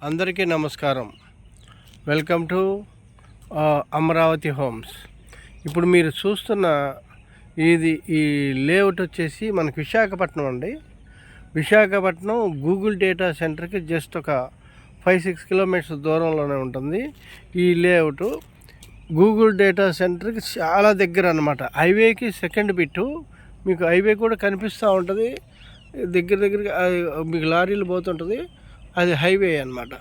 అందరికీ నమస్కారం. Welcome to Amaravati homes. ఇప్పుడు మీరు చూస్తున్న ఈ లేఅవుట్ వచ్చేసి మనకి విశాఖపట్నం అండి. విశాఖపట్నం గూగుల్ డేటా సెంటర్కి జస్ట్ ఒక 5-6 కిలోమీటర్స్ దూరంలోనే ఉంటుంది ఈ లేఅవుట్. గూగుల్ డేటా సెంటర్కి చాలా దగ్గర అన్నమాట. హైవేకి సెకండ్ బిట్టు. మీకు హైవే కూడా కనిపిస్తూ ఉంటుంది. దగ్గరగా మీకు లారీలు పోతుంటుంది. అది హైవే అన్నమాట.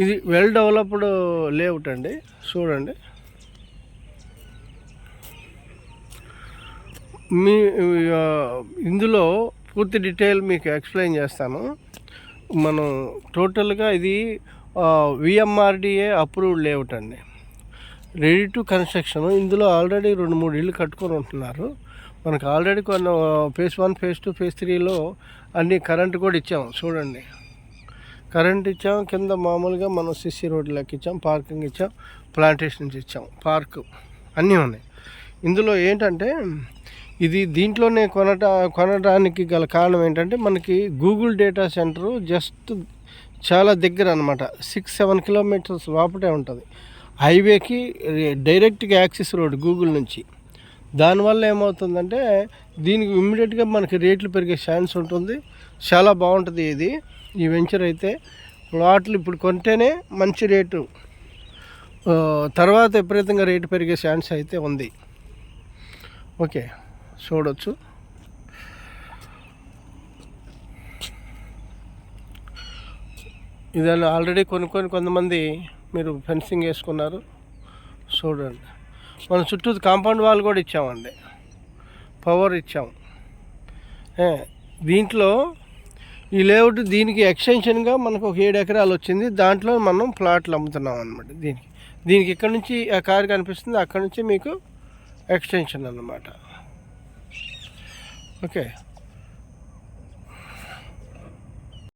ఇది వెల్ డెవలప్డ్ లేఅవుట్ అండి. చూడండి, మీ ఇందులో పూర్తి డీటెయిల్ మీకు ఎక్స్ప్లెయిన్ చేస్తాను. మనం టోటల్గా ఇది విఎంఆర్డిఏ అప్రూవ్డ్ లేఅవుట్ అండి. Ready to construction. ఇందులో ఆల్రెడీ 2-3 ఇళ్ళు కట్టుకొని ఉంటున్నారు. మనకు ఆల్రెడీ కొన్ని ఫేజ్ 1, ఫేజ్ 2, ఫేజ్ 3లో అన్నీ కరెంట్ కూడా ఇచ్చాము. చూడండి, కరెంట్ ఇచ్చాం. కింద మామూలుగా మనం సిసి రోడ్లకి ఇచ్చాం, పార్కింగ్ ఇచ్చాం, ప్లాంటేషన్స్ ఇచ్చాం, పార్కు అన్నీ ఉన్నాయి. ఇందులో ఏంటంటే ఇది దీంట్లోనే కొనడానికి గల కారణం ఏంటంటే మనకి గూగుల్ డేటా సెంటరు జస్ట్ చాలా దగ్గర అనమాట. 6-7 కిలోమీటర్స్ లోపటే ఉంటుంది. హైవేకి డైరెక్ట్గా యాక్సెస్ రోడ్ గూగుల్ నుంచి. దానివల్ల ఏమవుతుందంటే దీనికి ఇమ్మీడియట్గా మనకి రేట్లు పెరిగే ఛాన్స్ ఉంటుంది. చాలా బాగుంటుంది ఈ వెంచర్ అయితే. ప్లాట్లు ఇప్పుడు కొంటేనే మంచి రేటు, తర్వాత విపరీతంగా రేటు పెరిగే ఛాన్స్ అయితే ఉంది. ఓకే, చూడవచ్చు. ఇదాన్ని ఆల్రెడీ కొంతమంది మీరు ఫెన్సింగ్ వేసుకున్నారు. చూడండి, మన చుట్టూ కాంపౌండ్ వాల్ కూడా ఇచ్చామండి, పవర్ ఇచ్చాము. దీంట్లో ఈ లేఅవుట్ దీనికి ఎక్స్టెన్షన్గా మనకు ఒక 7 ఎకరాలు వచ్చింది. దాంట్లో మనం ప్లాట్లు అమ్ముతున్నాం అనమాట. దీనికి ఇక్కడ నుంచి ఆ కారు కనిపిస్తుంది, అక్కడ నుంచి మీకు ఎక్స్టెన్షన్ అన్నమాట. ఓకే.